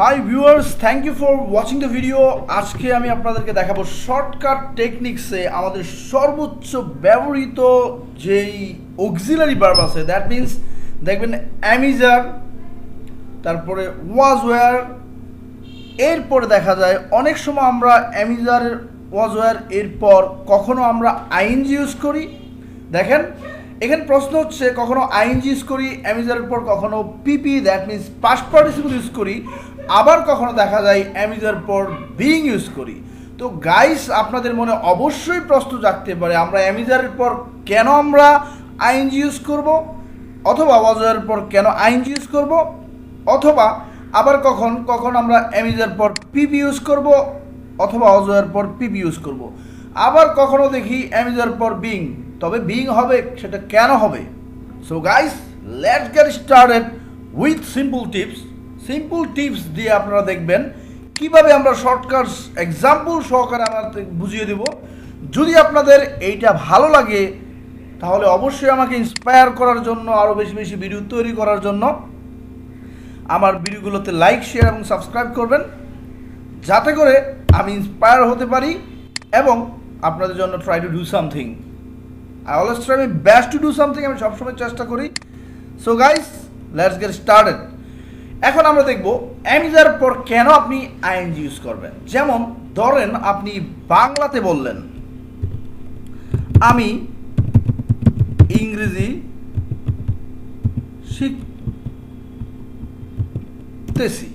High viewers, thank you for watching the video. আজকে আমি আপনাদেরকে দেখাবো শর্টকাট টেকনিক্সে আমাদের সর্বোচ্চ ব্যবহৃত যেই অক্সিলারি ভার্ব আছে, দ্যাট মিনস দেখবেন অ্যামিজার, তারপরে ওয়াজ ওয়্যার, এরপরে দেখা যায় অনেক সময় আমরা অ্যামিজার ওয়াজ ওয়্যার এরপর কখনো আমরা আইএনজি ইউজ করি। দেখেন এখানে প্রশ্ন হচ্ছে, কখনো আইএনজি ইউজ করি অ্যামিজারের পর, কখনো PP that means past participle use করি, আবার কখনো দেখা যায় অ্যামিজার পর বিইং ইউজ করি। তো গাইস, আপনাদের মনে অবশ্যই প্রশ্ন জাগতে পারে আমরা অ্যামিজারের পর কেন আমরা আইএনজি ইউজ করব, অথবা ওয়াজের পর কেন আইএনজি ইউজ করব, অথবা আবার কখন আমরা অ্যামিজার পর পিপি ইউজ করব, অথবা ওয়াজের পর পিপি ইউজ করব। আবার কখনো দেখি অ্যামিজার পর বিইং, তবে বিইং হবে, সেটা কেন হবে? So guys, let's get started with simple tips দিয়ে আপনারা দেখবেন কিভাবে আমরা শর্টকাটস এক্সাম্পল সহকারে আমরা বুঝিয়ে দেব। যদি আপনাদের এইটা ভালো লাগে তাহলে অবশ্যই আমাকে ইন্সপায়ার করার জন্য, আরও বেশি বেশি ভিডিও তৈরি করার জন্য আমার ভিডিওগুলোতে লাইক, শেয়ার এবং সাবস্ক্রাইব করবেন, যাতে করে আমি ইন্সপায়ার হতে পারি এবং আপনাদের জন্য try to do something. I always try my best to do something, আমি সবসময় চেষ্টা করি। So guys, let's get started. এখন আমরা দেখব অ্যামিজার পর কেন আপনি আইএনজি ইউজ করবেন। যেমন ধরেন আপনি বাংলাতে বললেন আমি ইংরেজি শিখতেছি,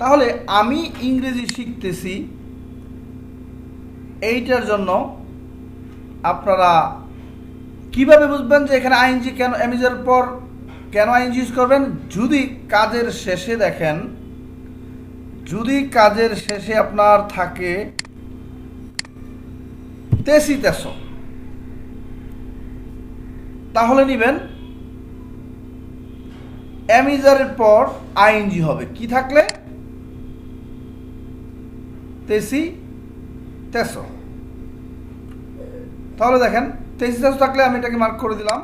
তাহলে আমি ইংরেজি শিখতেছি এইটার জন্য আপনারা কিভাবে বুঝবেন যে এখানে আইএনজি কেন, অ্যামিজার পর কেন আইএনজি ইউজ করবেন? যদি কাজের শেষে দেখেন, যদি কাজের শেষে আপনার থাকে তেসি তেসো, তাহলে নিবেন অ্যামিজারের পর আইএনজি হবে কি থাকলে? তেসি তেসো। তাহলে দেখেন তেসি তেসো থাকলে আমি এটাকে মার্ক করে দিলাম।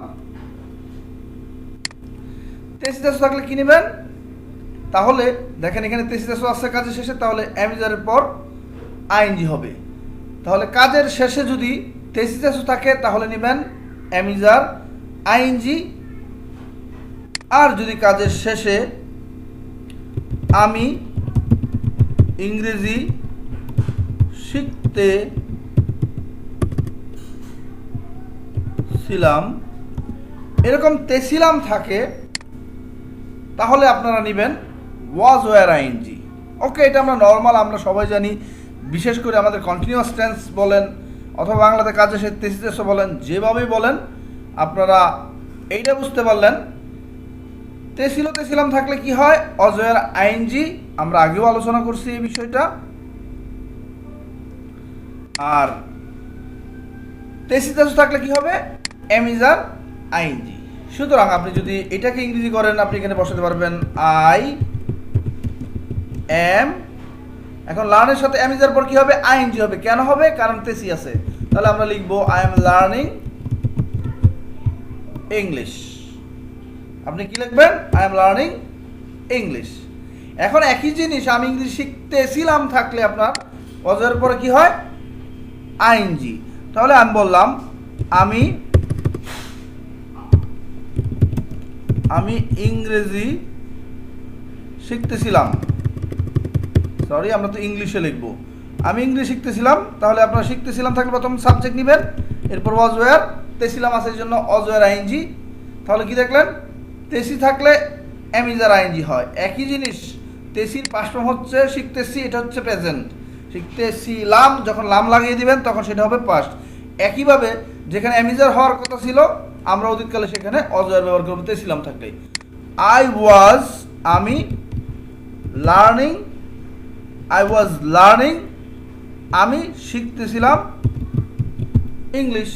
তেসি তেসো থাকলে কি নেবেন? তাহলে দেখেন এখানে তেসি তেসো আসছে কাজের শেষে, তাহলে অ্যামিজারের পর আইএনজি হবে। তাহলে কাজের শেষে যদি তেসি তেসো থাকে তাহলে নেবেন অ্যামিজার আইএনজি। আর যদি কাজের শেষে আমি ইংরেজি শিখতে ছিলাম, এরকম তেছিলাম থাকে, তাহলে আপনারা নেবেন ওয়াজ ওয়্যার আইএনজি। ওকে, এটা আমরা নর্মাল, আমরা সবাই জানি, বিশেষ করে আমাদের কন্টিনিউয়াস টেন্স বলেন অথবা বাংলাতে কাজে সে তেসি তেসো বলেন, যেভাবেই বলেন আপনারা এইটা বুঝতে পারলেন। তেছিলাম থাকলে কি হয়? ওয়াজ ওয়্যার আইএনজি, আমরা আগেও আলোচনা করছি এই বিষয়টা। আর তেসি তেসো থাকলে কি হবে? Am is are ING. সুতরাং আপনি যদি এটাকে ইংরেজি করেন, আপনি এখানে বসাতে পারবেন আই এম। এখন লার্নের সাথে অ্যামিজার পর কি হবে? আইএনজি হবে। কেন হবে? কারণ তেসি আছে। তাহলে আমরা লিখবো আই এম লার্নিং ইংলিশ। আপনি কি লিখবেন? I am learning English. এখন একই জিনিস আমি ইংলিশ শিখতেছিলাম থাকলে আপনার ওয়াজের পরে কি হয়? আইএনজি। তাহলে আমি বললাম আমি ইংরেজি শিখতেছিলাম, সরি আমরা তো ইংলিশে লিখব, আমি ইংলিশ শিখতেছিলাম। তাহলে আপনারা শিখতেছিলাম থাকলে প্রথম সাবজেক্ট নেবেন, এরপর ওয়াজ ওয়্যার, তেছিলাম আছে এই জন্য ওয়াজ ওয়্যার আইএনজি। তাহলে কি দেখলেন? তেসি থাকলে অ্যামিজার আইএনজি হয়। একই জিনিস, তেসির পাস্ট ফর্ম হচ্ছে শিখতেছি, এটা হচ্ছে প্রেজেন্ট। শিখতেছিলাম যখন লাম লাগিয়ে দিবেন তখন সেটা হবে পাস্ট। একইভাবে যেখানে অ্যামিজার হওয়ার কথা ছিল আমরা অতীতকালে সেখানে ওয়াজ ওয়্যার ব্যবহার করব তেছিলাম থাকলে। আমি ওয়াজ লার্নিং, আমি শিখতেছিলাম ইংলিশ।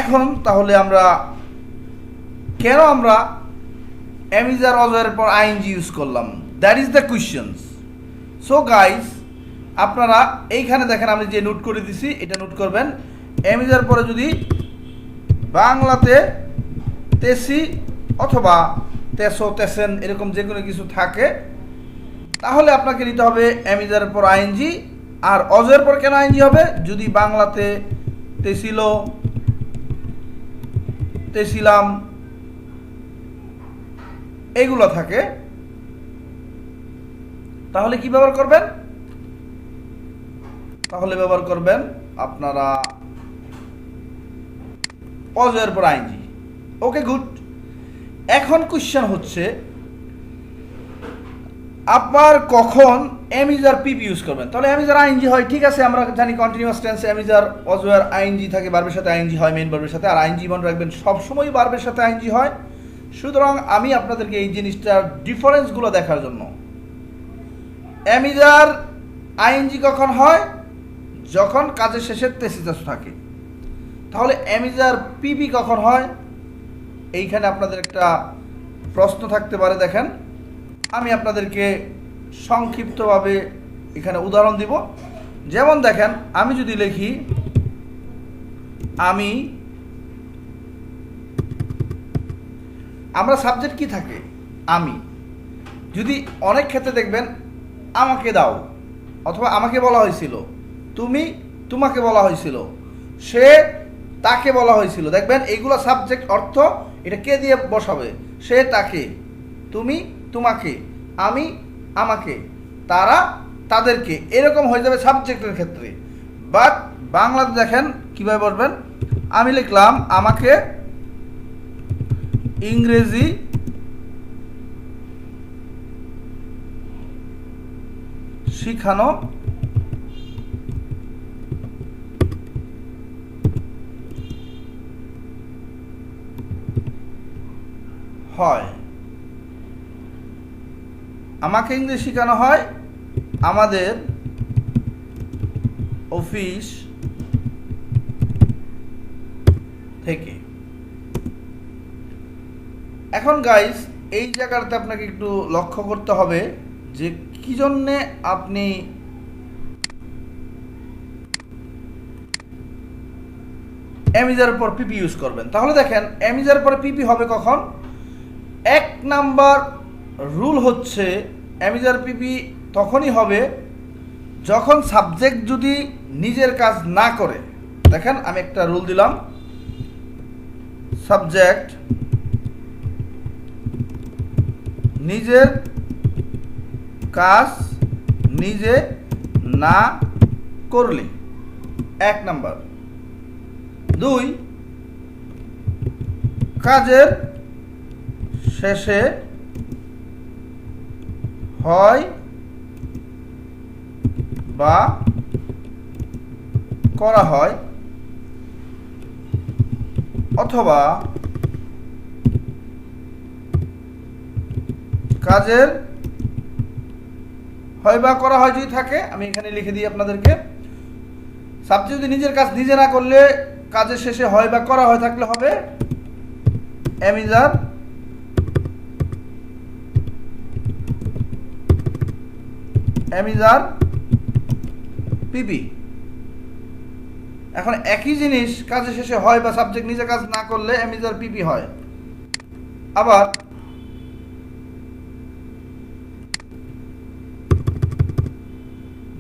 এখন তাহলে আমরা কেন আমরা অ্যামিজার ওয়াজ ওয়্যারের পর আইএনজি ইউজ করলাম? That is the questions. So guys, আপনারা এইখানে দেখেন আমি যে নোট করে দিছি, এটা নোট করবেন। অ্যামিজার পরে যদি বাংলাতে তেসি অথবা তেসো তেসেন এরকম যে কোনো কিছু থাকে, তাহলে আপনাকে নিতে হবে এমিজারের পর আইএনজি। আর অজয়ের পর কেন আইএনজি হবে? যদি বাংলাতে তেছিল, তেছিলাম এইগুলো থাকে, তাহলে কি ব্যবহার করবেন? তাহলে ব্যবহার করবেন আপনারা অজয়ের পর আইএনজি। ওকে, গুড। এখন কোশ্চেন হচ্ছে আপনার কখন এমিজার পিপি ইউজ করবেন। তাহলে এমিজার আইএনজি হয়, ঠিক আছে, আমরা জানি কন্টিনিউয়াস টেন্সে এমিজার অজয়ের আইএনজি থাকে, ভার্বের সাথে আইএনজি হয়, মেইন ভার্বের সাথে। আর আইএনজি মনে রাখবেন সবসময় ভার্বের সাথে আইএনজি হয়। সুতরাং আমি আপনাদেরকে এই জিনিসটার ডিফারেন্সগুলো দেখার জন্য, এমিজার আইএনজি কখন হয়? যখন কাজের শেষে তেসিতাস থাকে। তাহলে এমিজার পিপি কখন হয়? এইখানে আপনাদের একটা প্রশ্ন থাকতে পারে। দেখেন, আমি আপনাদেরকে সংক্ষিপ্তভাবে এখানে উদাহরণ দিব। যেমন দেখেন, আমি যদি লিখি আমি, আমরা সাবজেক্ট কি থাকে? আমি। যদি অনেক ক্ষেত্রে দেখবেন আমাকে দাও, অথবা আমাকে বলা হয়েছিল, তুমি তোমাকে বলা হয়েছিল, সে তাকে বলা হয়েছিল। দেখবেন এইগুলো সাবজেক্ট অর্থ এটা কে দিয়ে বসাবে? সে তাকে, তুমি তোমাকে, আমি আমাকে, তারা তাদেরকে, এরকম হয়ে যাবে সাবজেক্টের ক্ষেত্রে। বাট বাংলাতে দেখেন কীভাবে বলবেন। আমি লিখলাম আমাকে ইংরেজি শিখানো হয়। আমাকে ইংরেজি শেখানো হয় আমাদের অফিস থেকে। এখন গাইস, এই জায়গাটাতে আপনাকে একটু লক্ষ্য করতে হবে যে কি জন্যে আপনি এমিজারের পর পিপি ইউজ করবেন। তাহলে দেখেন, এমিজারের পরে পিপি হবে কখন? এক নাম্বার রুল হচ্ছে এমিজার পিপি তখনই হবে যখন সাবজেক্ট যদি নিজের কাজ না করে। দেখেন, আমি একটা রুল দিলাম, সাবজেক্ট নিজের কাজ নিজে না করলে এক নাম্বার। দুই, কাজের শেষে হয় বা করা হয়, অথবা কাজের হয় বা করা হয় যদি থাকে, আমি এখানে লিখে দিই আপনাদেরকে। সাবজেক্ট যদি নিজের কাজ নিজে না করলে কাজের শেষে হয় বা করা হয় থাকলে হবে এমিজার পিপি। এখন একই জিনিস কাজের শেষে হয় বা সাবজেক্ট নিজে কাজ না করলে এমিজার পিপি হয়। আবার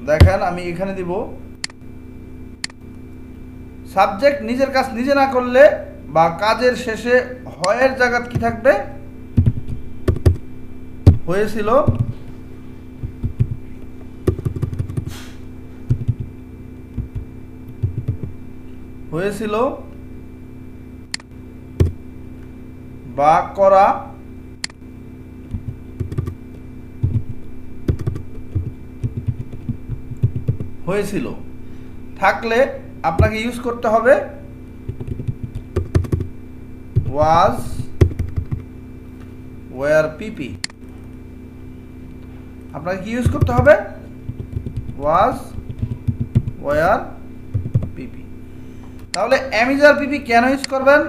দেখেন, আমি এখানে দিব সাবজেক্ট নিজের কাজ নিজে না করলে বা কাজের শেষে হয়ের জায়গা কি থাকবে? হয়েছিল, হয়েছিল বা করা হয়েছিল থাকলে আপনাকে ইউজ করতে হবে ওয়াজ ওয়ার পিপি। আপনাকে কি ইউজ করতে হবে? ওয়াজ ওয়ার পিপি। তাহলে এমিজার পিপি কেন ইউজ করবেন?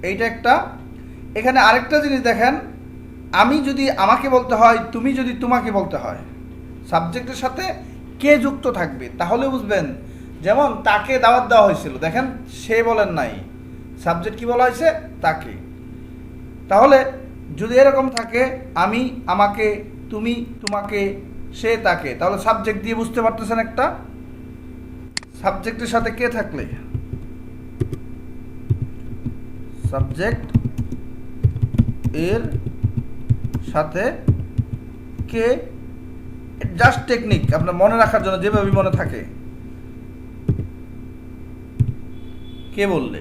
এইটা একটা। এখানে আরেকটা জিনিস দেখেন, আমি যদি আমাকে বলতে হয়, তুমি যদি তোমাকে বলতে হয়, সাবজেক্টের সাথে কে যুক্ত থাকবে তাহলে বুঝবেন। যেমন তাকে দাওয়াত দেওয়া হয়েছিল, দেখেন সে বলেন নাই, সাবজেক্ট কি বলা হয়েছে? তাকে। তাহলে যদি এরকম থাকে আমি, আমাকে, তুমি, তোমাকে, সে, তাকে, তাহলে সাবজেক্ট দিয়ে বুঝতে পারতেছেন একটা সাবজেক্টের সাথে কে থাকলে, সাবজেক্ট এর সাথে কে, জাস্ট টেকনিক আপনার মনে রাখার জন্য, যেভাবে মনে থাকে। কে বললে,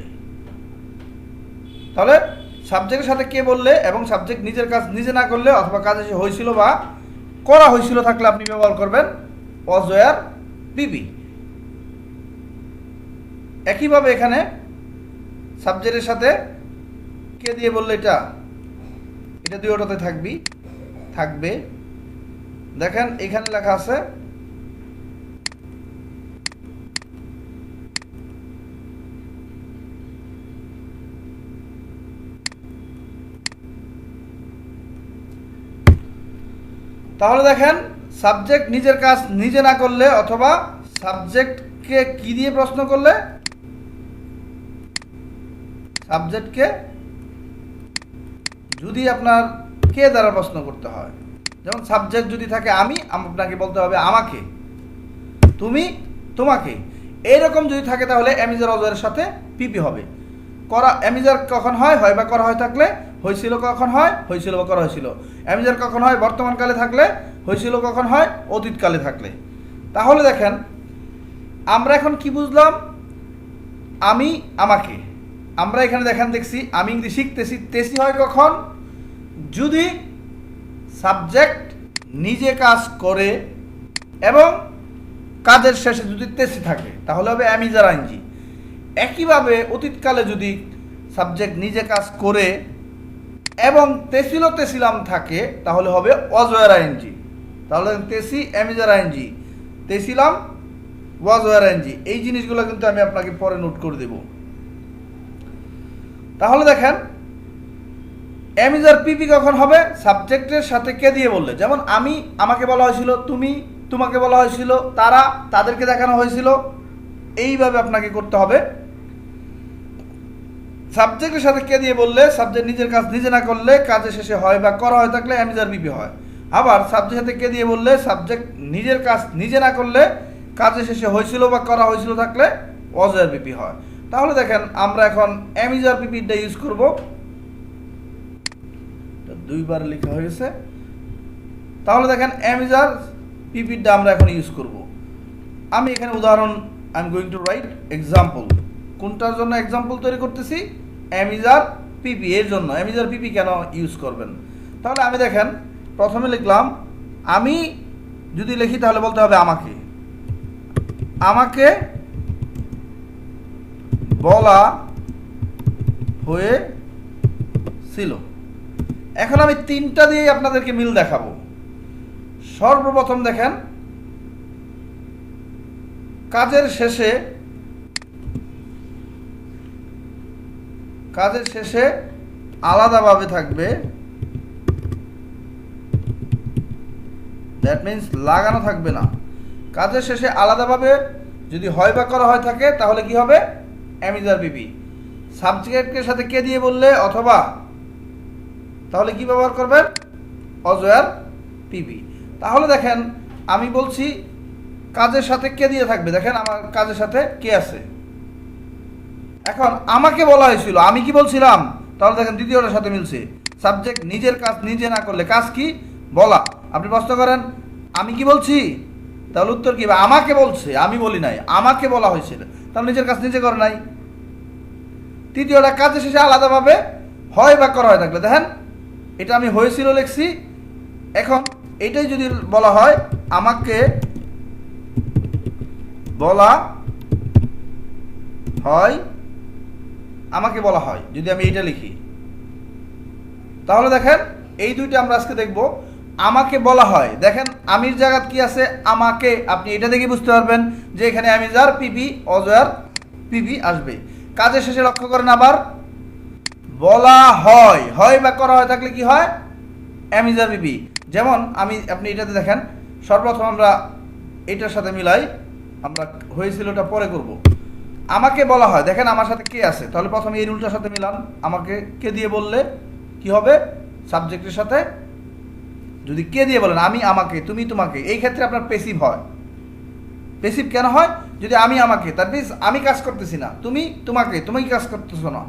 তাহলে সাবজেক্টের সাথে কে বললে এবং সাবজেক্ট নিজের কাজ নিজে না করলে অথবা কাজ এসে হয়েছিল বা করা হয়েছিল থাকলে আপনি ব্যবহার করবেন ওয়াজ ওয়্যার পিপি। একইভাবে এখানে সাবজেক্টের সাথে কে দিয়ে বললে এটা দুটোতে থাকবে। দেখেন এখানে লেখা আছে তাহলে দেখেন সাবজেক্ট নিজের কাজ নিজে না করলে অথবা সাবজেক্টকে কি দিয়ে প্রশ্ন করলে, সাবজেক্টকে যদি আপনার কে দ্বারা প্রশ্ন করতে হয়, যেমন সাবজেক্ট যদি থাকে আমি, আপনাকে বলতে হবে আমাকে, তুমি, তোমাকে। এইরকম যদি থাকে তাহলে অ্যামিজার অজয়ের সাথে পিপি হবে। করা অ্যামিজার কখন হয় বা করা হয় থাকলে, হয়েছিল কখন হয়, হয়েছিল বা করা হয়েছিল। অ্যামিজার কখন হয় বর্তমানকালে থাকলে, হয়েছিল কখন হয় অতীতকালে থাকলে। তাহলে দেখেন আমরা এখন কি বুঝলাম, আমি, আমাকে। আমরা এখানে দেখছি আমি যদি শিখতেছি তেসি হয় কখন, যদি সাবজেক্ট নিজে কাজ করে এবং কাজের শেষে যদি তেসি থাকে তাহলে হবে অ্যামিজার আইনজি। একইভাবে অতীতকালে যদি সাবজেক্ট নিজে কাজ করে এবং তেছিলাম থাকে তাহলে হবে ওয়াজ ওয়্যার আইনজি। তাহলে তেসি অ্যামিজার আইনজি, তেছিলাম ওয়াজ ওয়্যার আইনজি। এই জিনিসগুলো কিন্তু আমি আপনাকে পরে নোট করে দেব। তাহলে দেখেন অ্যামিজার পিপি কখন হবে, সাবজেক্টের সাথে কে দিয়ে বললে, যেমন আমি, আমাকে বলা হয়েছিল, তুমি, তোমাকে বলা হয়েছিল, তারা, তাদেরকে দেখানো হয়েছিল। এইভাবে আপনাকে করতে হবে। সাবজেক্টের সাথে কে দিয়ে বললে, সাবজেক্ট নিজের কাজ নিজে না করলে কাজের শেষে হয় বা করা হয় থাকলে অ্যামিজার পিপি হয়। আবার সাবজেক্টের সাথে কে দিয়ে বললে, সাবজেক্ট নিজের কাজ নিজে না করলে কাজের শেষে হয়েছিল বা করা হয়েছিল থাকলে ওয়াজ ওয়্যার পিপি হয়। তাহলে দেখেন আমরা এখন অ্যামিজার পিপিটা ইউজ করব। দুইবার লেখা হয়েছে। তাহলে দেখেন অ্যামিজার পিপিটা আমরা এখন ইউজ করব। আমি এখানে উদাহরণ, I am going to right example. কোনটার জন্য এক্সাম্পল তৈরি করতেছি, অ্যামিজার পিপি এর জন্য। অ্যামিজার পিপি কেন ইউজ করবেন, তাহলে আমি দেখেন প্রথমে লিখলাম আমি, যদি লিখি তাহলে বলতে হবে আমাকে, আমাকে বলা হয়েছিল। এখন আমি তিনটা দিয়ে আপনাদেরকে মিল দেখাবো। সর্বপ্রথম দেখেন কাজের শেষে আলাদাভাবে থাকবে, দ্যাট মিন্স লাগানো থাকবে না। কাজের শেষে আলাদাভাবে যদি হয় বা করা হয় থাকে তাহলে কি হবে, অ্যামিজার পিপি। সাবজেক্টের সাথে কে দিয়ে বললে অথবা তাহলে কি ব্যবহার করবেন, ওয়াজ ওয়্যার পিপি। তাহলে দেখেন আমি বলছি কাজের সাথে কে দিয়ে থাকবে, দেখেন আমার কাজের সাথে কে আছে। এখন আমাকে বলা হয়েছিল, আমি কি বলছিলাম, তাহলে দেখেন দ্বিতীয়টার সাথে মিলছে। সাবজেক্ট নিজের কাজ নিজে না করলে কাজ কি, বলা। আপনি প্রশ্ন করেন আমি কি বলছি, তাহলে উত্তর কি, আমাকে বলছে, আমি বলি নাই, আমাকে বলা হয়েছিল, তাহলে নিজের কাজ নিজে করে নাই। তৃতীয়টা কাজের শেষে আলাদাভাবে হয় বা করা হয় থাকলে, দেখেন এটা আমি হয়েছিল লিখছি। এখন এটাই যদি বলা হয় আমাকে বলা হয়, আমাকে বলা হয়, যদি আমি এইটা লিখি তাহলে দেখেন এই দুইটা আমরা আজকে দেখব। আমাকে বলা হয়, দেখেন আমির জায়গা কি আছে, আমাকে। আপনি এটা দেখে বুঝতে পারবেন যে এখানে অ্যামিজার পিপি, ওয়াজ ওয়্যার পিপি আসবে। কাজের শেষে লক্ষ্য করেন আবার বলা হয়, হয় বা করা হয় থাকলে কি হয়, অ্যামিজার পিপি। যেমন আপনি এটাতে দেখেন সর্বপ্রথম আমরা এটার সাথে মিলাই, আমরা হয়েছিল ওটা পরে করব। আমাকে বলা হয়, দেখেন আমার সাথে কে আছে, তাহলে প্রথমে এই রুলটার সাথে মিলান। আমাকে কে দিয়ে বললে কি হবে, সাবজেক্টের সাথে যদি কে দিয়ে বলেন, আমি আমাকে, তুমি তোমাকে, এই ক্ষেত্রে আপনার পেসিভ হয়। পেসিভ কেন হয়? যদি আমি আমাকে, তার মিনস আমি কাজ করতেছি না, তুমি তোমাকে, তুমি কাজ করতেছো না,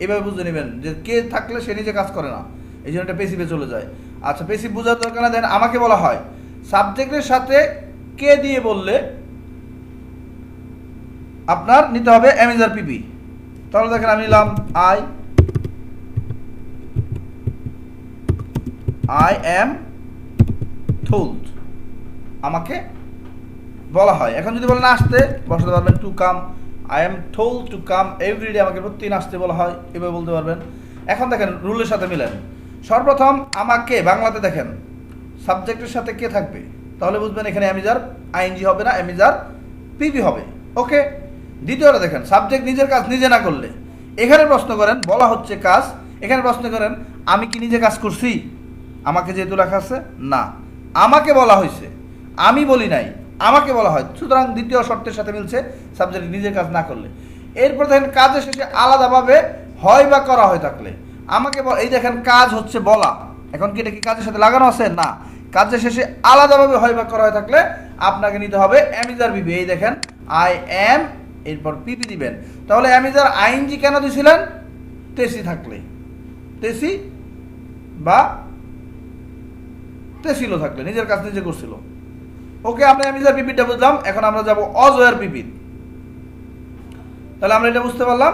এভাবে বুঝে নেবেন যে কে থাকলে সে নিজে কাজ করে না, এই জন্য এটা পেসিভে চলে যায়। আচ্ছা, পেসিভ বোঝার দরকার না, দেন আমাকে বলা হয় সাবজেক্টের সাথে কে দিয়ে বললে আপনার নিতে হবে এম ইজ আর পিপি। তাহলে দেখেন আমি নিলাম আই এম told, আমাকে বলা হয়। এখন যদি বলেন আসতে, বসাতে পারবেন to come, I am told to come every day, আমাকে প্রতিদিন আসতে বলা হয়, এভাবে বলতে পারবেন। এখন দেখেন রুলের সাথে মিলেন। সর্বপ্রথম আমাকে বাংলাতে দেখেন সাবজেক্টের সাথে কে থাকবে, তাহলে বুঝবেন এখানে এম ইজ আর আইএনজি হবে না, এম ইজ আর পিপি হবে। ওকে। দ্বিতীয়টা দেখেন সাবজেক্ট নিজের কাজ নিজে না করলে, এখানে প্রশ্ন করেন বলা হচ্ছে কাজ, এখানে প্রশ্ন করেন আমি কি নিজে কাজ করছি, আমাকে যেহেতু লেখা আছে না, আমাকে বলা হয়েছে, আমি বলি নাই, আমাকে বলা হয়, সুতরাং দ্বিতীয় শর্তের সাথে মিলছে সাবজেক্ট নিজের কাজ না করলে। এরপর দেখেন কাজের শেষে আলাদাভাবে হয় বা করা হয় থাকলে, আমাকে এই দেখেন কাজ হচ্ছে বলা, এখন কি এটা কি কাজের সাথে লাগানো আছে না, কাজের শেষে আলাদাভাবে হয় বা করা হয় থাকলে আপনাকে নিতে হবে এম ইজ আর পিপি। এই দেখেন আই এম, এরপর পিপি দিবেন। তাহলে এম ইজ আর আইএনজি কেন দিছিলেন? তেসি থাকলে, তেসি বা তেছিল থাকলে, নিজের কাজ নিজে করছিল। ওকে, আমরা এম ইজ আর পিপিটা বুঝলাম। এখন আমরা যাব অজয়ের পিপি। তাহলে আমরা এটা বুঝতে পারলাম।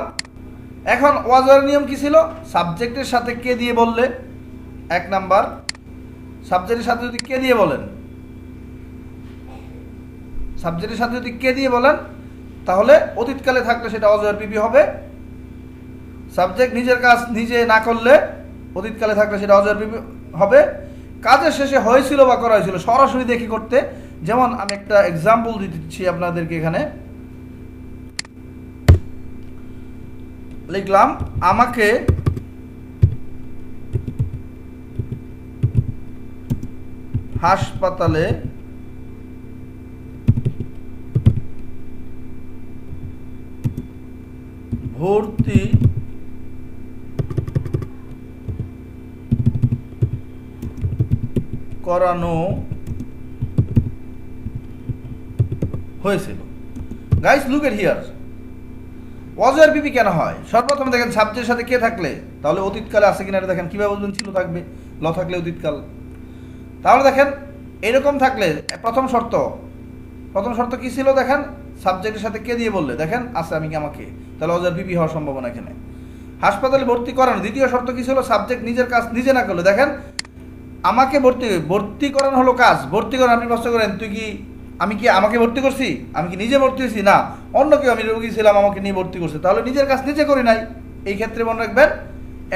এখন অজয়ের নিয়ম কি ছিল? সাবজেক্টের সাথে কে দিয়ে বললে, এক নাম্বার সাবজেক্টের সাথে যদি কে দিয়ে বলেন, সাবজেক্টের সাথে যদি কে দিয়ে বলেন তাহলে অতীতকালে থাকলে সেটা অজয়ের পিপি হবে। সাবজেক্ট নিজের কাজ নিজে না করলে অতীতকালে থাকলে সেটা অজয়ের পিপি হবে। কাজের শেষে হয়েছিল বা করা হয়েছিল সরাসরি দেখি করতে, যেমন আমি একটা এক্সাম্পল দিচ্ছি আপনাদেরকে। এখানে লিখলাম আমাকে হাসপাতালে ভর্তি করানো হয়েছিল। গাইস লুক এট হিয়ার, ওয়াজ পিপি কেন হয়? সর্বপ্রথম দেখেন সাবজেক্টের সাথে কে থাকলে, তাহলে অতীতকালে আছে কিনা দেখেন, কিভাবে বুঝবেন? ছিল থাকবে, ল থাকলে অতীতকাল। তাহলে দেখেন এরকম থাকলে প্রথম শর্ত কি ছিল? দেখেন সাবজেক্টের সাথে কে দিয়ে বললে, দেখেন আছে আমি কি আমাকে, তাহলে ওয়াজ পিপি হওয়ার সম্ভাবনা এখানে। হাসপাতালে ভর্তি করানো, দ্বিতীয় শর্ত কি ছিল? সাবজেক্ট নিজের কাজ নিজে না করলে, দেখেন আমাকে ভর্তি করানো হলো কাজ। ভর্তি করানো, আপনি প্রশ্ন করেন তুই কি, আমি কি আমাকে ভর্তি করছি, আমি কি নিজে ভর্তি হয়েছি? না, অন্য কেউ, আমি রোগী ছিলাম আমাকে নিয়ে ভর্তি করছে, তাহলে নিজের কাজ নিজে করি নাই। এই ক্ষেত্রে মনে রাখবেন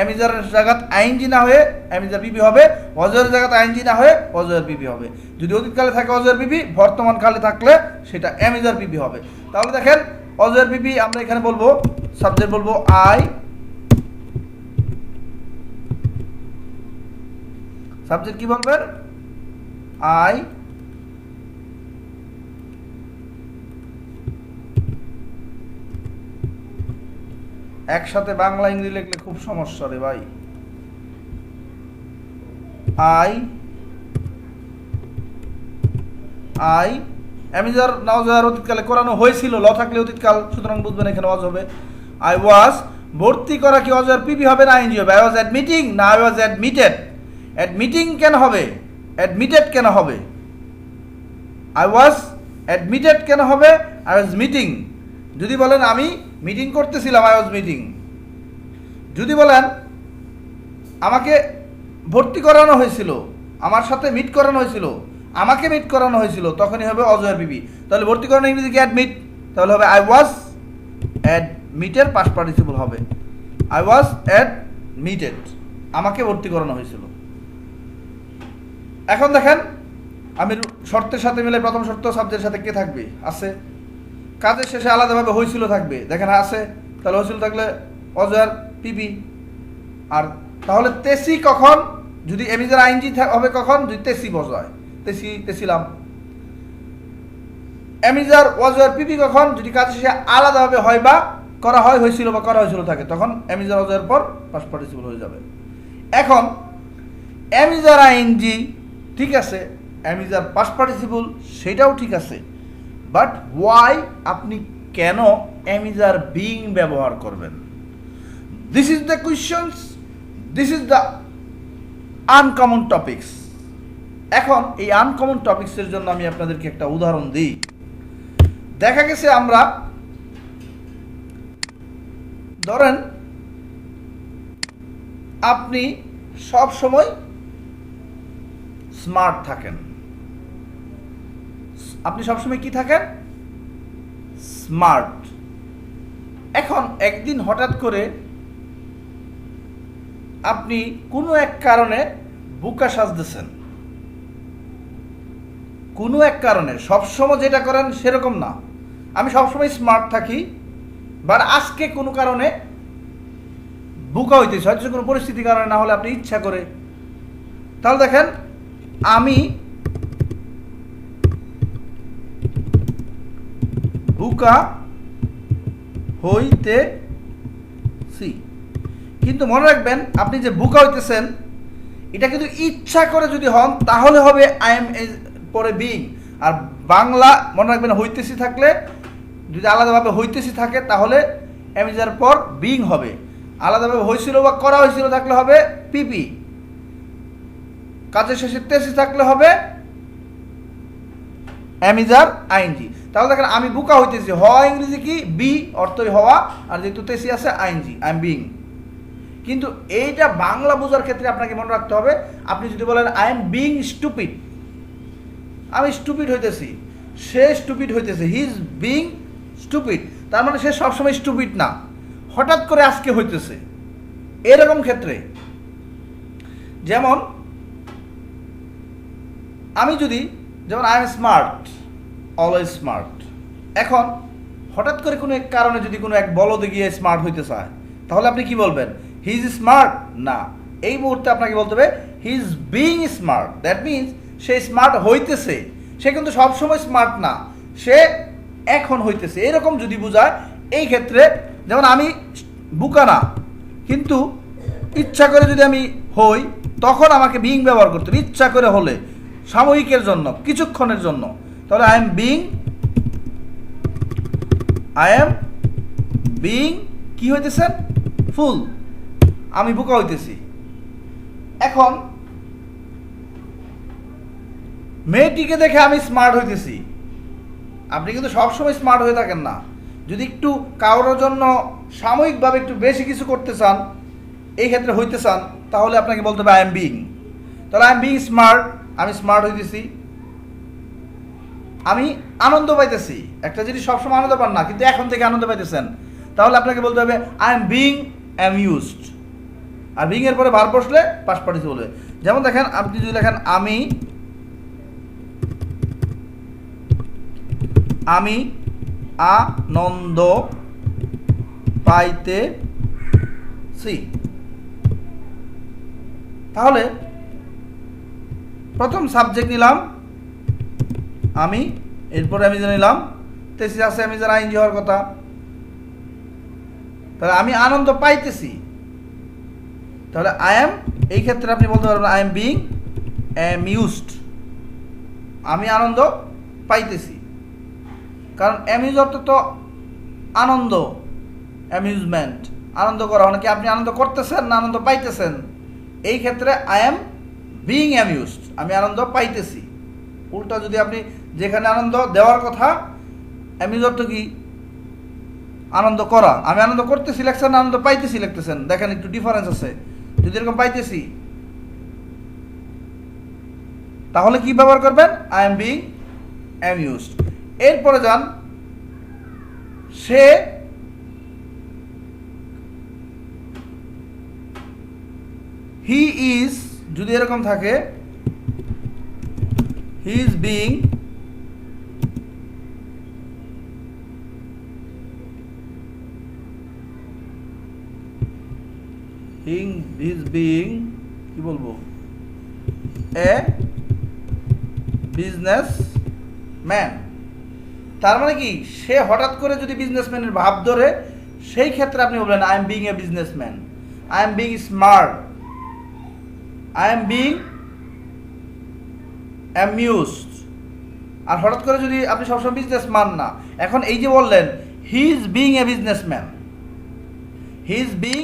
এম ইজ আর জায়গাত আইএনজি না হয়ে এম ইজ আর পিপি হবে, অজয়ের জায়গাত আইএনজি না হয়ে অজয়ের পিপি হবে। যদি অতীতকালে থাকে অজয়ের পিপি, বর্তমান কালে থাকলে সেটা এম ইজ আর পিপি হবে। তাহলে দেখেন অজয়ের পিপি আমরা এখানে বলবো, সাবজেক্ট বলবো আই, সাবজেক্ট কি বলবেন? আই, একসাথে বাংলা ইংরেজি লিখলে খুব সমস্যা রে ভাই। আই এম ইজ আর নাওজার অতীতকালে করানো হয়েছিল, ল থাকলে অতীতকাল, সুতরাং বুঝবেন এখানে ওয়াজ হবে। আই ওয়াজ, ভর্তি করা কি ওয়াজ আর পিপি হবে না আইএনজি হবে? আই ওয়াজ অ্যাডমিটিং না আই ওয়াজ অ্যাডমিটেড? অ্যাডমিটিং কেন হবে? অ্যাডমিটেড কেন হবে? আই ওয়াজ অ্যাডমিটেড কেন হবে? I was meeting. যদি বলেন আমি মিটিং করতেছিলাম, আই ওয়াজ মিটিং। যদি বলেন আমাকে ভর্তি করানো হয়েছিল, আমার সাথে মিট করানো হয়েছিল, আমাকে মিট করানো হয়েছিল, তখনই হবে অজয়ের পিপি। তাহলে ভর্তি করানো ইংরেজি কি? অ্যাডমিট। তাহলে হবে I was admitted, past participle হবে আই ওয়াজ অ্যাডমিটেড, আমাকে ভর্তি করানো হয়েছিল। এখন দেখেন আমি শর্তের সাথে মিলে, প্রথম শর্ত সাবজেক্টের সাথে কে থাকবে? আছে। কাজের শেষে আলাদাভাবে হয়েছিল থাকবে, দেখেন আছে, তাহলে হয়েছিল থাকলে অজয়ের পিপি। আর তাহলে তেসি কখন? যদি এম ইজ আর আইএনজি হবে কখন? যদি তেসি বসায়, তেসিলাম। এম ইজ আর অজয়ের পিপি কখন? যদি কাজের শেষে আলাদাভাবে হয় বা করা হয়, হয়েছিল বা করা হয়েছিল থাকে, তখন এম ইজ আর অজয়ের পর পাস্ট পার্টিসিপল হয়ে যাবে। এখন এম ইজ আর আইএনজি ঠিক আছে, am is are past participle সেটাও ঠিক আছে, বাট ওয়াই আপনি কেন এম ইজ আর বিং ব্যবহার করবেন? This is the questions, this is the uncommon topics. এখন এই আনকমন টপিক্সের জন্য আমি আপনাদেরকে একটা উদাহরণ দিই। দেখা গেছে আমরা ধরেন আপনি সব সময় স্মার্ট থাকেন, আপনি সবসময় কি থাকেন? স্মার্ট। এখন একদিন হঠাৎ করে আপনি কোনো এক কারণে বোকা সাজতেছেন, কোনো এক কারণে, সবসময় যেটা করেন সেরকম না। আমি সবসময় স্মার্ট থাকি, বাট আজকে কোনো কারণে বোকা হইতেছে, হয়তো কোনো পরিস্থিতির কারণে, না হলে আপনি ইচ্ছা করে। তাহলে দেখেন আমি বোকা হইতেছি, কিন্তু মনে রাখবেন আপনি যে বোকা হইতেছেন এটা কিন্তু ইচ্ছা করে যদি হন তাহলে হবে আই এম পরে বিং। আর বাংলা মনে রাখবেন হইতেছি থাকলে, যদি আলাদাভাবে হইতেছি থাকে তাহলে এম ইজ এর পর বিং হবে, আলাদাভাবে হয়েছিল বা করা হয়েছিল থাকলে হবে পিপি, কাজের শেষে তেসি থাকলে হবে এম ইজ আর আইএনজি। তাহলে দেখেন আমি বোকা হইতেছি, হওয়া ইংরেজি কি? বি, অর্থই হওয়া, আর যেহেতু তেসি আছে আইএনজি, আই এম বিং। কিন্তু এইটা বাংলা বোঝার ক্ষেত্রে আপনাকে মনে রাখতে হবে, আপনি যদি বলেন আই এম বিং স্টুপিড, আমি স্টুপিড হইতেছি, সে স্টুপিড হইতেছে, হি ইজ বিং স্টুপিড, তার মানে সে সবসময় স্টুপিড না, হঠাৎ করে আজকে হইতেছে। এরকম ক্ষেত্রে যেমন আমি যদি, যেমন I am smart, always smart, এখন হঠাৎ করে কোনো এক কারণে যদি কোনো এক বলদে গিয়ে স্মার্ট হইতে চায় তাহলে আপনি কি বলবেন? হি ইজ স্মার্ট না, এই মুহূর্তে আপনাকে বলতে হবে হি is being smart. That means say smart হইতেছে, সে কিন্তু সবসময় স্মার্ট না, সে এখন হইতেছে, এরকম যদি বোঝায়। এই ক্ষেত্রে যেমন আমি বোকা না, কিন্তু ইচ্ছা করে যদি আমি হই তখন আমাকে বিং ব্যবহার করতে হবে, ইচ্ছা করে হলে, সাময়িকের জন্য, কিছুক্ষণের জন্য। তাহলে আই এম বিং কি হইতেছেন? ফুল, আমি বোকা হইতেছি। এখন মেয়েটিকে দেখে আমি স্মার্ট হইতেছি, আপনি কিন্তু সবসময় স্মার্ট হয়ে থাকেন না, যদি একটু কারোর জন্য সাময়িকভাবে একটু বেশি কিছু করতে চান, এই ক্ষেত্রে হইতে চান, তাহলে আপনাকে বলতে হবে আই এম বিং। তাহলে আই এম বিং স্মার্ট, আমি স্মার্ট হইতেছি, আমি আনন্দ পাইতেছি। একটা জিনিস সবসময় আনন্দ পান না, কিন্তু এখন থেকে আনন্দ পাইতেছেন, তাহলে আপনাকে বলতে হবে I am being amused. Are being এর পরে ভার্ব বসলে পাস্ট পার্টিসিপল বলবে। যেমন দেখেন আপনি যদি লেখেন আমি আনন্দ পাইতেছি, তাহলে প্রথম সাবজেক্ট নিলাম আমি, এরপরে আমি নিলাম তেসি আছে, আমি যারা আইনজি হওয়ার কথা, তাহলে আমি আনন্দ পাইতেছি, তাহলে আই এম, এই ক্ষেত্রে আপনি বলতে পারবেন আই এম বিং অ্যামিউজড, আমি আনন্দ পাইতেছি, কারণ অ্যামিউজ অর্থ তো আনন্দ, অ্যামিউজমেন্ট, আনন্দ করা, মানে কি আপনি আনন্দ করতেছেন না আনন্দ পাইতেছেন? এই ক্ষেত্রে আই এম বিং অ্যামিউজড, আমি আনন্দ পাইতেছি। উল্টা যদি আপনি যেখানে আনন্দ দেওয়ার কথা, অ্যামিউজ অর্থ কি? আনন্দ করা, আমি আনন্দ করতেছি লিখছেন না আনন্দ পাইতেছি লিখতেছেন, দেখেন একটু ডিফারেন্স আছে। যদি এরকম পাইতেছি তাহলে কি ব্যবহার করবেন? I am being amused. এরপরে যান, সে হি ইজ, যদি এরকম থাকে হি ইজ বিং কি বলবো, এ বিজনেস ম্যান। তার মানে কি সে হঠাৎ করে যদি বিজনেসম্যানের ভাব ধরে, সেই ক্ষেত্রে আপনি বলবেন I am being a businessman, I am being smart, I am being amused. আর হঠাৎ করে যদি আপনি সবসময় বিজনেসম্যান না, এখন এই যে বললেন he is being a businessman, he is being,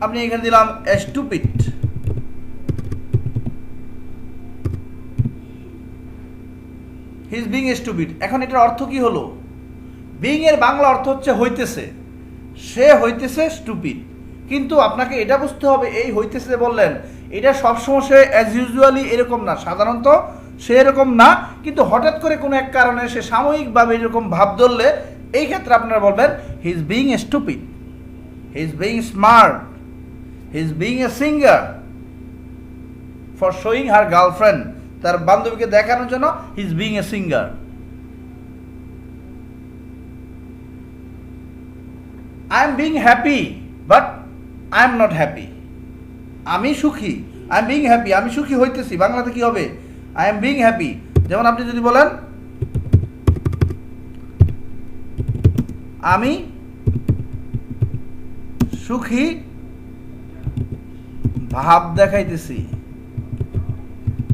আপনি এখানে দিলাম a stupid. He is being a stupid. এখন এটার অর্থ কি হলো? বিং এর বাংলা অর্থ হচ্ছে হইতেছে, সে হইতেছে স্টুপিড। কিন্তু আপনাকে এটা বুঝতে হবে, এই হইতেছে যে বললেন এটা সবসময় সে অ্যাজ ইউজুয়ালি এরকম না, সাধারণত সে এরকম না, কিন্তু হঠাৎ করে কোনো এক কারণে সে সাময়িকভাবে এরকম ভাব ধরলে এই ক্ষেত্রে আপনারা বলবেন হি is being a stupid, he is being smart, he is being a singer for showing her girlfriend, তার বান্ধবীকে দেখানোর জন্য হি is being a singer. I am being happy but I am not happy. আমি সুখী, আই এম বিং হ্যাপি, আমি সুখী হইতেছি, বাংলাতে কি হবে? I am being happy. যেমন আপনি যদি বলেন আমি সুখী ভাব দেখাইতেছি,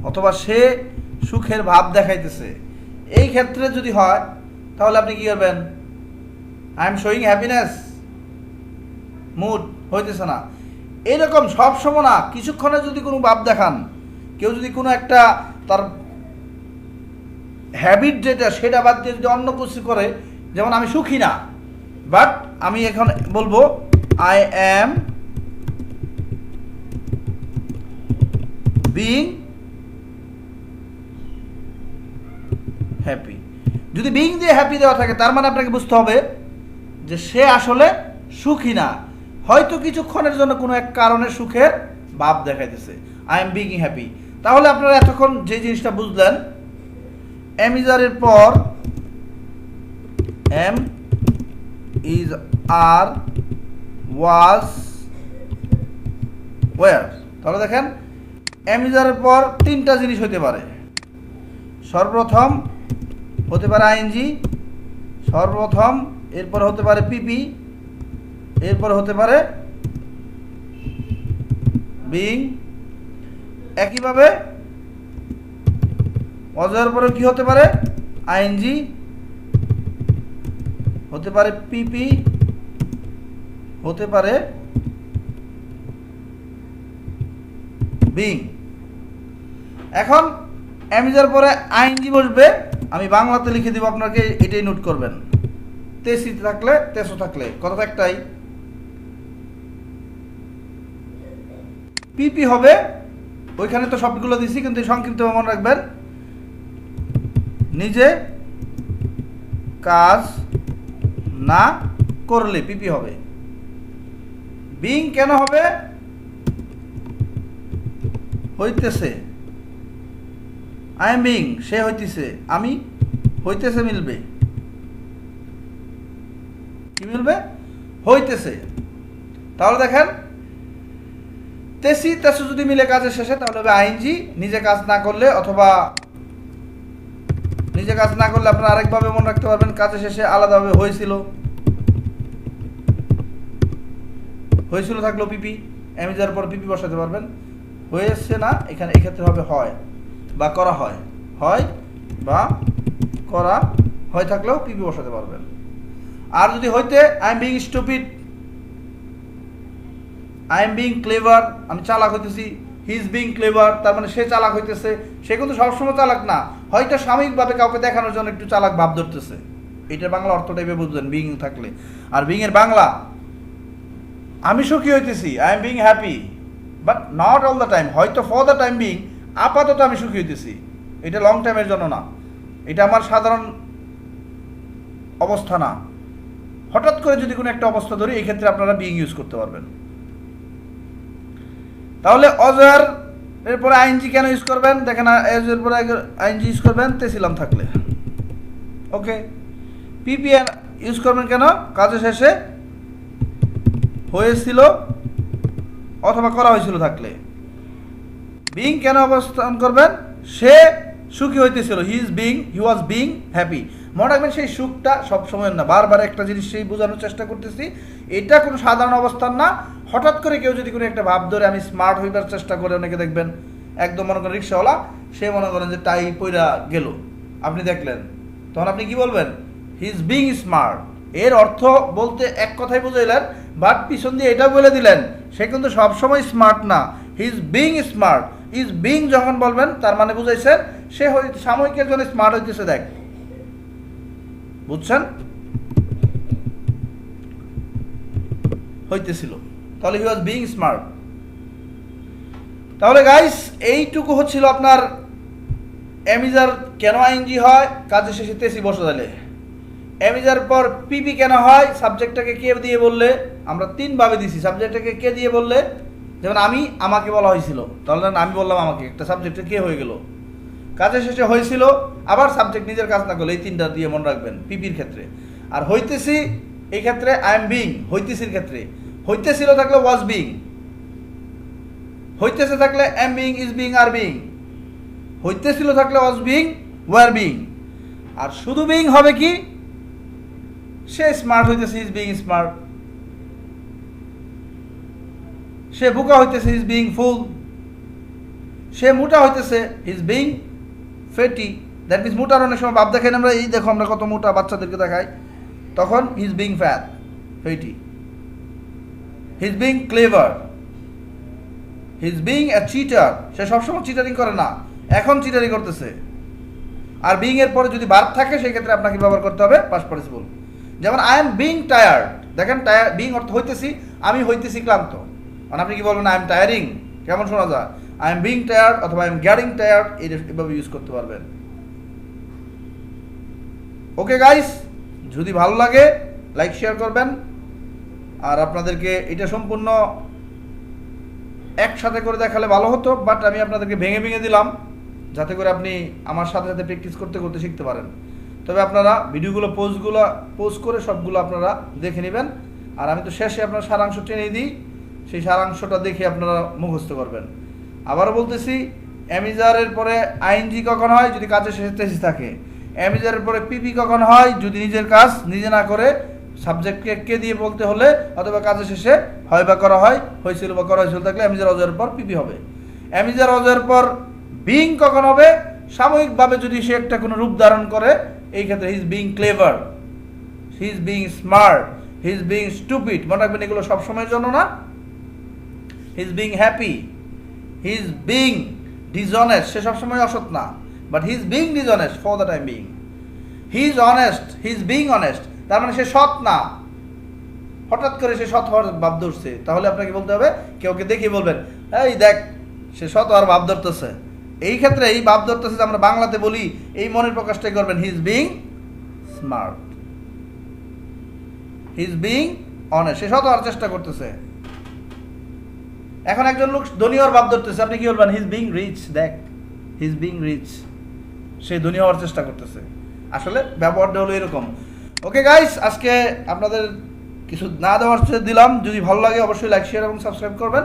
অথবা সে সুখের ভাব দেখাইতেছে, এই ক্ষেত্রে যদি হয় তাহলে আপনি কি করবেন? I am showing happiness mood, হইতেছে না। এরকম সব সময় না, কিছুক্ষণে যদি কোনো ভাব দেখান, কেউ যদি কোনো একটা তার হ্যাবিট যেটা সেটা বাদ দিয়ে যদি অন্য কিছু করে, যেমন আমি সুখী না, বাট আমি এখন বলবো আই অ্যাম বিং হ্যাপি। যদি বিং দিয়ে হ্যাপি দেওয়া থাকে তার মানে আপনাকে বুঝতে হবে যে সে আসলে সুখী না, হয়তো কিছুক্ষণের জন্য কোনো এক কারণে সুখের ভাব দেখাইতেছে। I am being happy. তাহলে আপনারা এতক্ষণ যে জিনিসটা বুঝলেন, এম ইজারের পর am is are was were, তাহলে দেখেন এম ইজারের পর তিনটা জিনিস হতে পারে। সর্বপ্রথম হতে পারে আইএনজি, সর্বপ্রথম, এরপর হতে পারে পিপি, এরপর হতে পারে বিং। একইভাবে অজয়ের পরে কি হতে পারে? আইএনজি, হতে পারে পিপি, হতে পারে বিং। এখন এমইজার পরে আইএনজি বসবে, আমি বাংলাতে লিখে দিব, আপনাকে এটাই নোট করবেন। তেসি থাকলে, তেসো থাকলে, কথা তো একটাই। পিপি হবে, ওইখানে তো সবগুলো দিছি, কিন্তু সংক্ষিপ্ত মনে রাখবেন, নিজে কাজ না করলে পিপি হবে। বিং কেন হবে? হইতেছে, আই এম বিং, সে হইতেছে, আমি হইতেছে মিলবে, কি মিলবে? হইতেছে। তাহলে দেখেন তেসি তেসু যদি মিলে কাজের শেষে তাহলে হবে আইএনজি, নিজে কাজ না করলে, অথবা নিজে কাজ না করলে আপনারা আরেকভাবে মনে রাখতে পারবেন, কাজের শেষে আলাদাভাবে হয়েছিল, হয়েছিল থাকলো পিপি, এমইজার পর পিপি বসাতে পারবেন। হয়েছে না, এখানে এক্ষেত্রে হবে হয় বা করা হয়, হয় বা করা হয় থাকলেও পিপি বসাতে পারবেন। আর যদি হইতে I am being stupid, I am being clever, আমি চালাক হইতেছি, হি ইজ বিং ক্লেভার, তার মানে সে চালাক হইতেছে। সে কিন্তু সবসময় চালাক না, হয়তো সাময়িকভাবে কাউকে দেখানোর জন্য একটু চালাক ভাব ধরতেছে। এটার বাংলা অর্থটা এভাবে বুঝবেন বিং থাকলে। আর বিং এর বাংলা, আমি সুখী হইতেছি, I am being happy, but not all the time, হয়তো ফর দ্য টাইম বিং, আপাতত আমি সুখী হইতেছি, এটা লং টাইমের জন্য না, এটা আমার সাধারণ অবস্থা না। হঠাৎ করে যদি কোনো একটা অবস্থা ধরি, এই ক্ষেত্রে আপনারা বিং ইউজ করতে পারবেন। তাহলে অজয়ের এরপরে আইএনজি কেন ইউজ করবেন? দেখেন এর পরে আইএনজি ইউজ করবেন তেছিলাম থাকলে, ওকে। পিপি ইউজ করবেন কেন? কাজের শেষে হয়েছিল অথবা করা হয়েছিল থাকলে। বিং কেন অবস্থান করবেন? সে সুখী হইতেছিল, হি is being, he was being happy. মনে রাখবেন সেই সুখটা সবসময় না, বারবার একটা জিনিস সেই বোঝানোর চেষ্টা করতেছি, এটা কোনো সাধারণ অবস্থান না, হঠাৎ করে কেউ যদি কোনো একটা ভাব ধরে আমি স্মার্ট হইবার চেষ্টা করে, অনেকে দেখবেন একদম মনে করেন রিক্সাওয়ালা, সে মনে করেন যে টাই পইরা গেল, আপনি দেখলেন, তখন আপনি কি বলবেন? হি ইজ বিং স্মার্ট। এর অর্থ বলতে এক কথাই বুঝাইলেন, বাট পিছন দিয়ে এটা বলে দিলেন সে কিন্তু সবসময় স্মার্ট না। He is being smart. Is being যখন বলবেন তার মানে বুঝাইছেন সে সাময়িকের জন্য স্মার্ট হইতেছে। দেখ, বুঝছেন? হইতেছিল, তাহলে হি ওয়াজ বিং স্মার্ট। তাহলে গাইস এইটুকু হচ্ছিল আপনার এমিজার কেন আইএনজি হয়, কাজের শেষে তেসি বসে দিলে। এমিজার পর পিপি কেন হয়, সাবজেক্টটাকে কে দিয়ে বললে, আমরা তিনভাবে দিছি। সাবজেক্টটাকে কে দিয়ে বললে, যেমন আমি, আমাকে বলা হয়েছিল, তাহলে আমি বললাম আমাকে, একটা সাবজেক্টে কে হয়ে গেল, কাজের শেষে হয়েছিল, আবার সাবজেক্ট নিজের কাজ না করলে, এই তিনটা দিয়ে মনে রাখবেন পিপির ক্ষেত্রে। আর হইতেছি এই ক্ষেত্রে আই এম বিং, হইতেছির ক্ষেত্রে হইতেছিল থাকলে ওয়াজ বিং, হইতেছে থাকলে এম বিং, ইজ বিং, আর বিং, হইতেছিল থাকলে ওয়াজ বিং, ওয়ার বিং। আর শুধু বিং হবে কি, সে স্মার্ট হইতেছে, ইজ বিং স্মার্ট। সে বোকা হইতেছে, ইজ বিং ফুল। সে মোটা হইতেছে, is being fatty. That means মোটার অনেক সময় ভাব দেখাই আমরা, এই দেখো আমরা কত মোটা বাচ্চাদেরকে দেখাই, তখন is being fat, fatty. His being clever, his being a cheater. সে সবসময় চিটারিং করে না, এখন চিটারিং করতেছে। আর বিং এর পরে যদি ভার্ব থাকে সেই ক্ষেত্রে আপনাকে ব্যবহার করতে হবে পাস্ট পার্টিসিপল। যেমন আই এম বিং টায়ার্ড, দেখেন টায়ার বিং অর্থ হইতেছি, আমি হইতেছি ক্লান্ত। মানে আপনি কি বলবেন? আই এম টায়ারিং, কেমন শোনা যায়? আই এম বিং টায়ার্ড অথবা আই এম গেটিং টায়ার্ড, এভাবে ইউজ করতে পারবেন। ওকে গাইস, যদি ভালো লাগে লাইক শেয়ার করবেন। আর আপনাদেরকে এটা সম্পূর্ণ একসাথে করে দেখালে ভালো হতো, বাট আমি আপনাদেরকে ভেঙে ভেঙে দিলাম যাতে করে আপনি আমার সাথে সাথে প্র্যাকটিস করতে করতে শিখতে পারেন। তবে আপনারা ভিডিওগুলো পোস্ট করে সবগুলো আপনারা দেখে নেবেন। আর আমি তো শেষে আপনার সারাংশ টেনে দিই, সেই সারাংশটা দেখে আপনারা মুখস্থ করবেন। আবারও বলতেছি, এমিজারের পরে আইএনজি কখন হয়? যদি কাজের শেষে তেসিস থাকে। এমিজারের পরে পিপি কখন হয়? যদি নিজের কাজ নিজে না করে সাবজেক্টকে কে দিয়ে বলতে হলে, অথবা কাজের শেষে হয় বা করা হয়, হয়েছিল বা করা হয়েছিল থাকলে এমিজার অজয়ের পর পিপি হবে। এমিজার অজয়ের পর বিং কখন হবে? সাময়িকভাবে যদি সে একটা কোনো রূপ ধারণ করে, এই ক্ষেত্রে he is being clever, he is being smart, he is being stupid. মনে রাখবেন এগুলো সবসময়ের জন্য না। He is being happy, he is being dishonest, সে সবসময় অসৎ না, but he is being dishonest for the time being. He is honest, he is being honest, তার মানে সে সৎ না, হঠাৎ করে সে সৎ হওয়ার ভাব ধরছে। তাহলে আপনাকে বলতে হবে, কেউকে দেখে বলবেন এই দেখ সে সৎ হওয়ার ভাব ধরতেছে। এই ক্ষেত্রে এই ভাব ধরতেছে যে আমরা বাংলাতে বলি, এই মনের প্রকাশটাই করবেন, he is being smart, he is being honest, সে সৎ হওয়ার চেষ্টা করতেছে। এখন একজন লোক ধনী হওয়ার ভাব ধরতেছে, আপনি কি বলবেন? হি ইজ বিং রিচ, দেখ হি ইজ বিং রিচ, সে ধনী হওয়ার চেষ্টা করতেছে। আসলে ব্যবহারটা হলো এরকম। ওকে গাইস, আজকে আপনাদের কিছু না দেওয়ার চেয়ে দিলাম। যদি ভালো লাগে অবশ্যই লাইক শেয়ার এবং সাবস্ক্রাইব করবেন।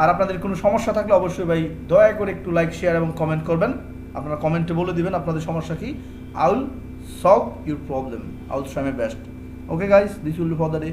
আর আপনাদের কোনো সমস্যা থাকলে অবশ্যই ভাই দয়া করে একটু লাইক শেয়ার এবং কমেন্ট করবেন। আপনারা কমেন্টে বলে দিবেন আপনাদের সমস্যা কি। I will solve your problem, I will try my best. Okay guys, this will be for the day.